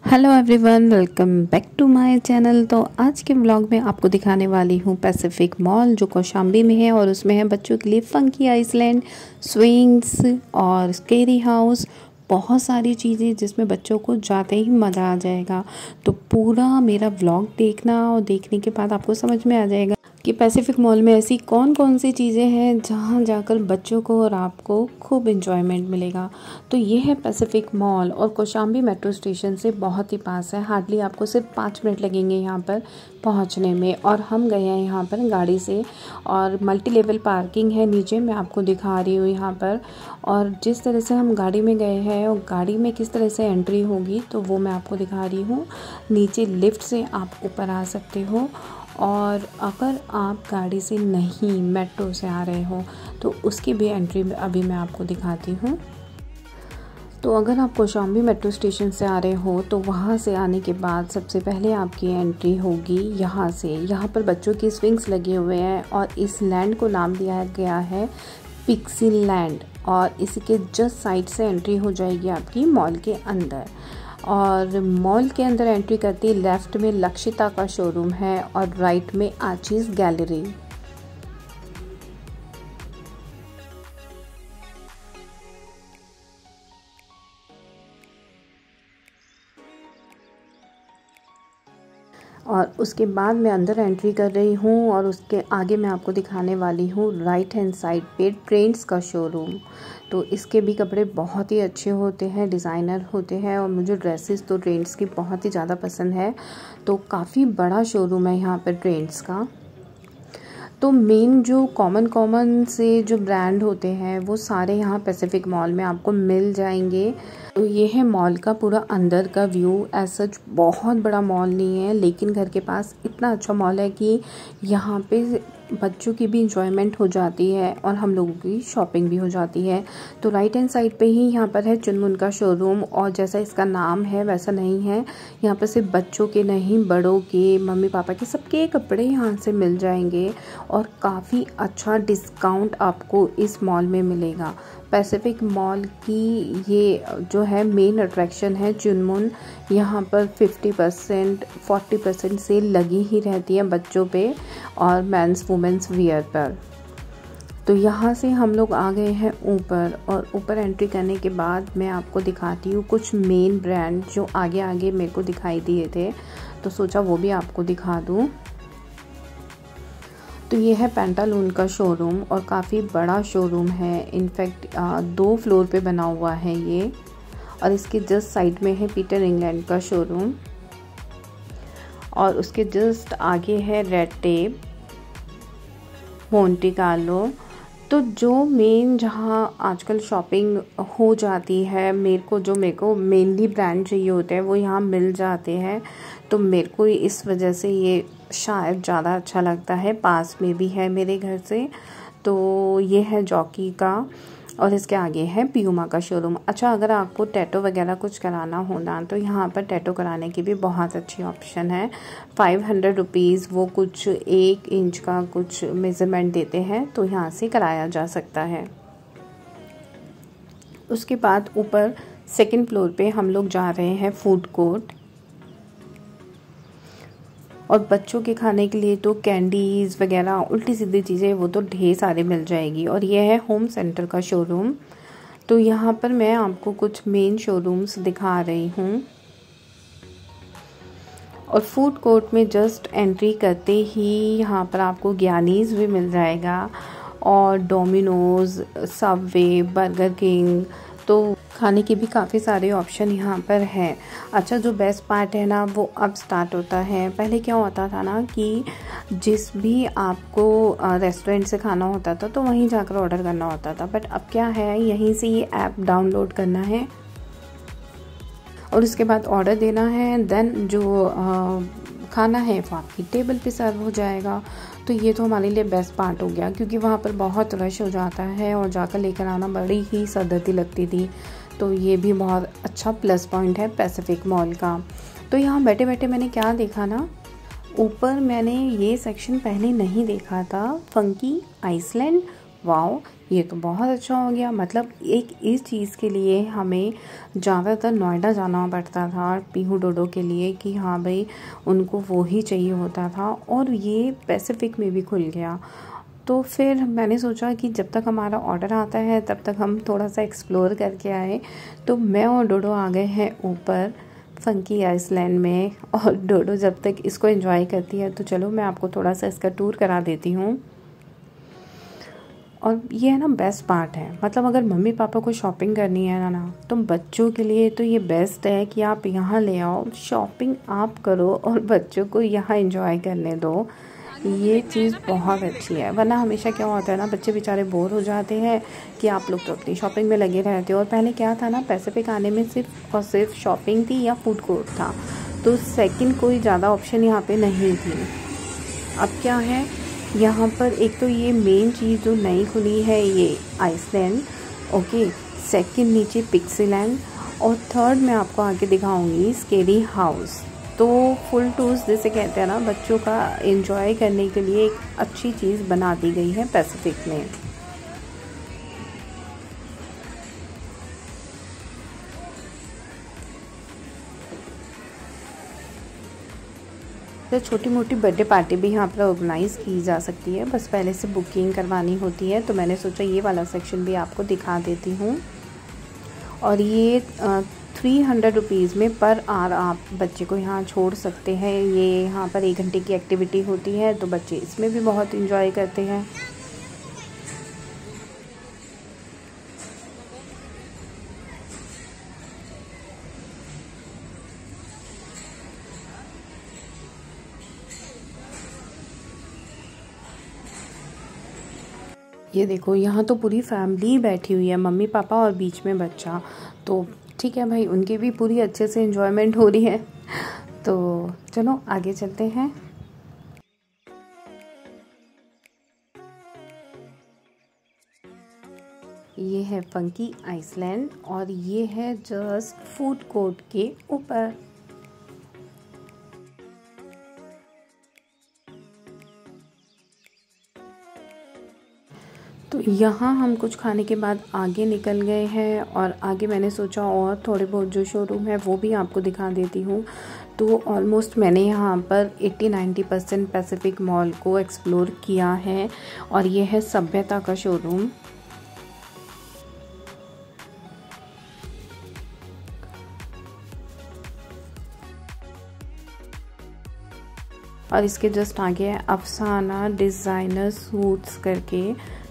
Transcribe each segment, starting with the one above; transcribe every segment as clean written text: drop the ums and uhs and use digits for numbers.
Hello everyone, welcome back to my channel. तो आज के व्लॉग में आपको दिखाने वाली हूँ पैसिफिक मॉल जो कौशाम्बी में है और उसमें है बच्चों के लिए फंकी आइसलैंड, स्विंग्स और स्केरी हाउस, बहुत सारी चीज़ें जिसमें बच्चों को जाते ही मज़ा आ जाएगा। तो पूरा मेरा व्लॉग देखना और देखने के बाद आपको समझ में आ जाएगा कि पैसिफिक मॉल में ऐसी कौन कौन सी चीज़ें हैं जहाँ जाकर बच्चों को और आपको खूब एंजॉयमेंट मिलेगा। तो ये है पैसिफिक मॉल और कौशाम्बी मेट्रो स्टेशन से बहुत ही पास है। हार्डली आपको सिर्फ 5 मिनट लगेंगे यहाँ पर पहुँचने में। और हम गए हैं यहाँ पर गाड़ी से और मल्टी लेवल पार्किंग है नीचे, मैं आपको दिखा रही हूँ यहाँ पर। और जिस तरह से हम गाड़ी में गए हैं और गाड़ी में किस तरह से एंट्री होगी तो वो मैं आपको दिखा रही हूँ। नीचे लिफ्ट से आप ऊपर आ सकते हो और अगर आप गाड़ी से नहीं मेट्रो से आ रहे हो तो उसकी भी एंट्री अभी मैं आपको दिखाती हूँ। तो अगर आप कौशाम्बी मेट्रो स्टेशन से आ रहे हो तो वहाँ से आने के बाद सबसे पहले आपकी एंट्री होगी यहाँ से। यहाँ पर बच्चों की स्विंग्स लगे हुए हैं और इस लैंड को नाम दिया गया है पिक्सी लैंड। और इसके जस्ट साइड से एंट्री हो जाएगी आपकी मॉल के अंदर। और मॉल के अंदर एंट्री करते ही लेफ़्ट में लक्षिता का शोरूम है और राइट में आचीज़ गैलरी। और उसके बाद मैं अंदर एंट्री कर रही हूँ और उसके आगे मैं आपको दिखाने वाली हूँ राइट हैंड साइड पे ट्रेंड्स का शोरूम। तो इसके भी कपड़े बहुत ही अच्छे होते हैं, डिज़ाइनर होते हैं और मुझे ड्रेसेस तो ट्रेंड्स की बहुत ही ज़्यादा पसंद है। तो काफ़ी बड़ा शोरूम है यहाँ पर ट्रेंड्स का। तो मेन जो कॉमन से जो ब्रांड होते हैं वो सारे यहाँ पैसिफिक मॉल में आपको मिल जाएंगे। तो ये है मॉल का पूरा अंदर का व्यू। एज सच बहुत बड़ा मॉल नहीं है लेकिन घर के पास इतना अच्छा मॉल है कि यहाँ पे बच्चों की भी इंजॉयमेंट हो जाती है और हम लोगों की शॉपिंग भी हो जाती है। तो राइट हैंड साइड पे ही यहाँ पर है चुनमुन का शोरूम और जैसा इसका नाम है वैसा नहीं है। यहाँ पर सिर्फ बच्चों के नहीं, बड़ों के, मम्मी पापा के, सबके कपड़े यहाँ से मिल जाएंगे और काफ़ी अच्छा डिस्काउंट आपको इस मॉल में मिलेगा। पैसिफिक मॉल की ये जो है मेन अट्रैक्शन है चुनमुन। यहाँ पर 50% 40% सेल लगी ही रहती है बच्चों पे और मेंस वुमेंस वियर पर। तो यहाँ से हम लोग आ गए हैं ऊपर और ऊपर एंट्री करने के बाद मैं आपको दिखाती हूँ कुछ मेन ब्रांड जो आगे आगे मेरे को दिखाई दिए थे, तो सोचा वो भी आपको दिखा दूँ। तो ये है पेंटालून का शोरूम और काफ़ी बड़ा शोरूम है। इनफैक्ट 2 फ्लोर पे बना हुआ है ये। और इसके जस्ट साइड में है पीटर इंग्लैंड का शोरूम और उसके जस्ट आगे है रेड टेप, मोंटे कार्लो। तो जो मेन जहाँ आजकल शॉपिंग हो जाती है, मेरे को मेनली ब्रांड चाहिए होते हैं वो यहाँ मिल जाते हैं। तो मेरे को इस वजह से ये शायद ज़्यादा अच्छा लगता है। पास में भी है मेरे घर से। तो ये है जॉकी का और इसके आगे है प्यूमा का शोरूम। अच्छा, अगर आपको टैटो वगैरह कुछ कराना हो ना तो यहाँ पर टैटो कराने की भी बहुत अच्छी ऑप्शन है। 500 रुपीज़ वो कुछ 1 इंच का कुछ मेज़रमेंट देते हैं तो यहाँ से कराया जा सकता है। उसके बाद ऊपर 2nd फ्लोर पे हम लोग जा रहे हैं फूड कोर्ट। और बच्चों के खाने के लिए तो कैंडीज़ वगैरह उल्टी सीधी चीज़ें वो तो ढेर सारे मिल जाएगी। और ये है होम सेंटर का शोरूम। तो यहाँ पर मैं आपको कुछ मेन शोरूम्स दिखा रही हूँ। और फूड कोर्ट में जस्ट एंट्री करते ही यहाँ पर आपको ज्ञानीज़ भी मिल जाएगा और डोमिनोज़, सबवे, बर्गर किंग। तो खाने की भी काफ़ी सारे ऑप्शन यहाँ पर हैं। अच्छा, जो बेस्ट पार्ट है ना वो अब स्टार्ट होता है। पहले क्या होता था ना कि जिस भी आपको रेस्टोरेंट से खाना होता था तो वहीं जाकर ऑर्डर करना होता था, बट अब क्या है, यहीं से ये ऐप डाउनलोड करना है और उसके बाद ऑर्डर देना है। देन जो खाना है वो आपकी टेबल पे सर्व हो जाएगा। तो ये तो हमारे लिए बेस्ट पार्ट हो गया क्योंकि वहाँ पर बहुत रश हो जाता है और जाकर लेकर आना बड़ी ही सरदर्दी लगती थी। तो ये भी बहुत अच्छा प्लस पॉइंट है पैसिफिक मॉल का। तो यहाँ बैठे बैठे मैंने क्या देखा ना, ऊपर मैंने ये सेक्शन पहले नहीं देखा था, फंकी आइसलैंड वाओ, ये तो बहुत अच्छा हो गया। मतलब एक इस चीज़ के लिए हमें ज़्यादातर नोएडा जाना पड़ता था पीहू डोडो के लिए कि हाँ भाई उनको वो ही चाहिए होता था, और ये पैसिफिक में भी खुल गया। तो फिर मैंने सोचा कि जब तक हमारा ऑर्डर आता है तब तक हम थोड़ा सा एक्सप्लोर करके आए। तो मैं और डोडो आ गए हैं ऊपर फंकी आइसलैंड में, और डोडो जब तक इसको एंजॉय करती है तो चलो मैं आपको थोड़ा सा इसका टूर करा देती हूँ। और ये है ना बेस्ट पार्ट है, मतलब अगर मम्मी पापा को शॉपिंग करनी है ना तो बच्चों के लिए तो ये बेस्ट है कि आप यहाँ ले आओ, शॉपिंग आप करो और बच्चों को यहाँ एंजॉय करने दो। ये चीज़ बहुत अच्छी है, वरना हमेशा क्या होता है ना, बच्चे बेचारे बोर हो जाते हैं कि आप लोग तो अपनी शॉपिंग में लगे रहते हो। और पहले क्या था ना, पैसिफिक आने में सिर्फ और सिर्फ शॉपिंग थी या फूड कोर्ट था, तो सेकंड कोई ज़्यादा ऑप्शन यहाँ पे नहीं थी। अब क्या है यहाँ पर, एक तो ये मेन चीज़ जो नई खुली है ये आइसलैंड, ओके, सेकंड नीचे पिक्सीलैंड, और थर्ड मैं आपको आगे दिखाऊंगी स्केरी हाउस। तो फुल टूर्स जिसे कहते हैं ना, बच्चों का एंजॉय करने के लिए एक अच्छी चीज़ बना दी गई है पैसिफिक में। तो छोटी मोटी बर्थडे पार्टी भी यहाँ पर ऑर्गेनाइज़ की जा सकती है, बस पहले से बुकिंग करवानी होती है। तो मैंने सोचा ये वाला सेक्शन भी आपको दिखा देती हूँ। और ये 300 रुपीज़ में पर आवर आप बच्चे को यहाँ छोड़ सकते हैं। ये यहाँ पर 1 घंटे की एक्टिविटी होती है, तो बच्चे इसमें भी बहुत इंजॉय करते हैं। ये देखो यहाँ तो पूरी फैमिली बैठी हुई है, मम्मी पापा और बीच में बच्चा। तो ठीक है भाई, उनकी भी पूरी अच्छे से एंजॉयमेंट हो रही है। तो चलो आगे चलते हैं। ये है फंकी आइसलैंड और ये है जस्ट फूड कोर्ट के ऊपर। तो यहाँ हम कुछ खाने के बाद आगे निकल गए हैं, और आगे मैंने सोचा और थोड़े बहुत जो शोरूम है वो भी आपको दिखा देती हूँ। तो ऑलमोस्ट मैंने यहाँ पर 80-90% पैसिफिक मॉल को एक्सप्लोर किया है, और ये है सभ्यता का शोरूम। और इसके जस्ट आगे है अफसाना डिज़ाइनर सूट्स करके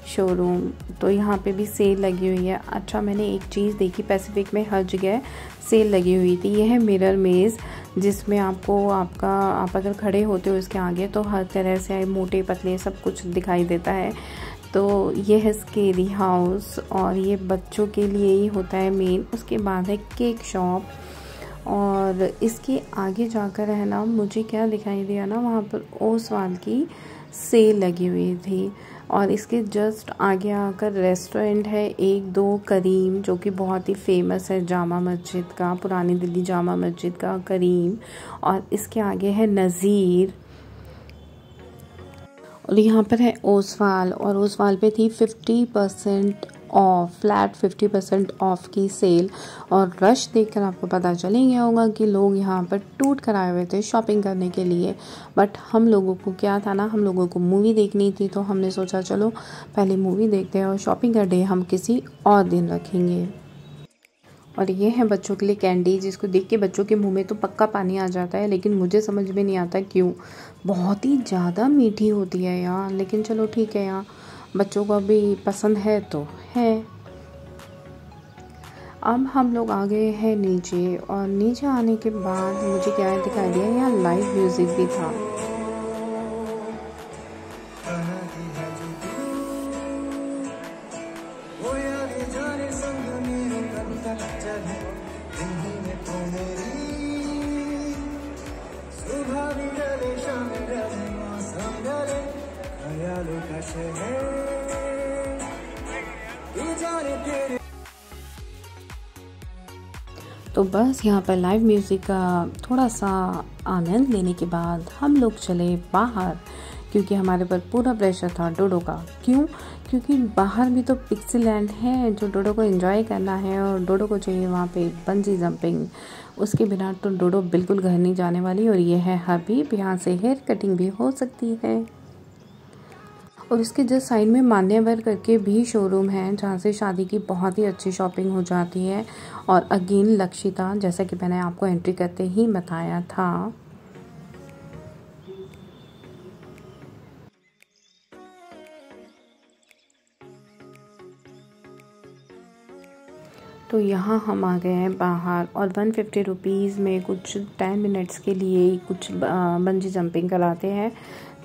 शोरूम। तो यहाँ पे भी सेल लगी हुई है। अच्छा, मैंने एक चीज़ देखी, पैसिफिक में हर जगह सेल लगी हुई थी। ये है मिरर मेज़, जिसमें आपको आप अगर खड़े होते हो इसके आगे तो हर तरह से मोटे पतले सब कुछ दिखाई देता है। तो ये है स्केरी हाउस, और ये बच्चों के लिए ही होता है मेन। उसके बाद है केक शॉप, और इसके आगे जाकर है ना, मुझे क्या दिखाई दिया ना, वहाँ पर ओसवाल की सेल लगी हुई थी। और इसके जस्ट आगे आकर रेस्टोरेंट है 1-2 करीम, जो कि बहुत ही फेमस है जामा मस्जिद का, पुरानी दिल्ली जामा मस्जिद का करीम। और इसके आगे है नज़ीर, और यहाँ पर है ओसवाल, और ओसवाल पे थी 50% ऑफ, फ्लैट 50% ऑफ की सेल। और रश देखकर आपको पता चल ही गया होगा कि लोग यहाँ पर टूट कर आए हुए थे शॉपिंग करने के लिए। बट हम लोगों को क्या था ना, हम लोगों को मूवी देखनी थी, तो हमने सोचा चलो पहले मूवी देखते हैं और शॉपिंग का डे हम किसी और दिन रखेंगे। और ये है बच्चों के लिए कैंडी, जिसको देख के बच्चों के मुंह में तो पक्का पानी आ जाता है, लेकिन मुझे समझ में नहीं आता क्यों। बहुत ही ज़्यादा मीठी होती है यार, लेकिन चलो ठीक है यार, बच्चों को अभी पसंद है तो है। अब हम लोग आ गए हैं नीचे, और नीचे आने के बाद मुझे क्या दिखाई दिया, यहाँ लाइव म्यूज़िक भी था। तो बस यहाँ पर लाइव म्यूज़िक का थोड़ा सा आनंद लेने के बाद हम लोग चले बाहर। क्योंकि हमारे पर पूरा प्रेशर था डोडो का। क्यों? क्योंकि बाहर भी तो पिक्सीलैंड है जो डोडो को एंजॉय करना है और डोडो को चाहिए वहाँ पे बंजी जंपिंग। उसके बिना तो डोडो बिल्कुल घर नहीं जाने वाली। और ये है हबीब, यहाँ से हेयर कटिंग भी हो सकती है। और इसके जस्ट साइड में मान्यवर करके भी शोरूम है जहाँ से शादी की बहुत ही अच्छी शॉपिंग हो जाती है। और अगेन लक्षिता, जैसा कि मैंने आपको एंट्री करते ही बताया था। तो यहाँ हम आ गए हैं बाहर और 150 रुपीज़ में कुछ 10 मिनट्स के लिए कुछ बंजी जंपिंग कराते हैं।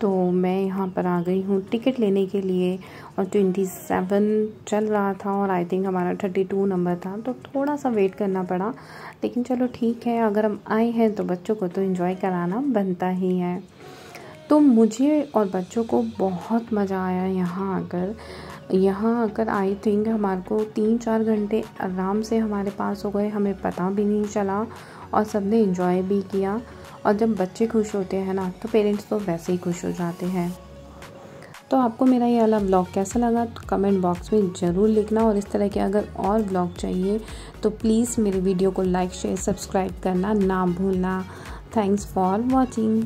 तो मैं यहाँ पर आ गई हूँ टिकट लेने के लिए और 27 चल रहा था और आई थिंक हमारा 32 नंबर था, तो थोड़ा सा वेट करना पड़ा। लेकिन चलो ठीक है, अगर हम आए हैं तो बच्चों को तो एंजॉय कराना बनता ही है। तो मुझे और बच्चों को बहुत मज़ा आया यहाँ आकर। आई थिंक हमारे को 3-4 घंटे आराम से हमारे पास हो गए, हमें पता भी नहीं चला और सबने एंजॉय भी किया। और जब बच्चे खुश होते हैं ना तो पेरेंट्स तो वैसे ही खुश हो जाते हैं। तो आपको मेरा ये वाला व्लॉग कैसा लगा तो कमेंट बॉक्स में ज़रूर लिखना। और इस तरह के अगर और व्लॉग चाहिए तो प्लीज़ मेरे वीडियो को लाइक शेयर सब्सक्राइब करना ना भूलना। Thanks for watching.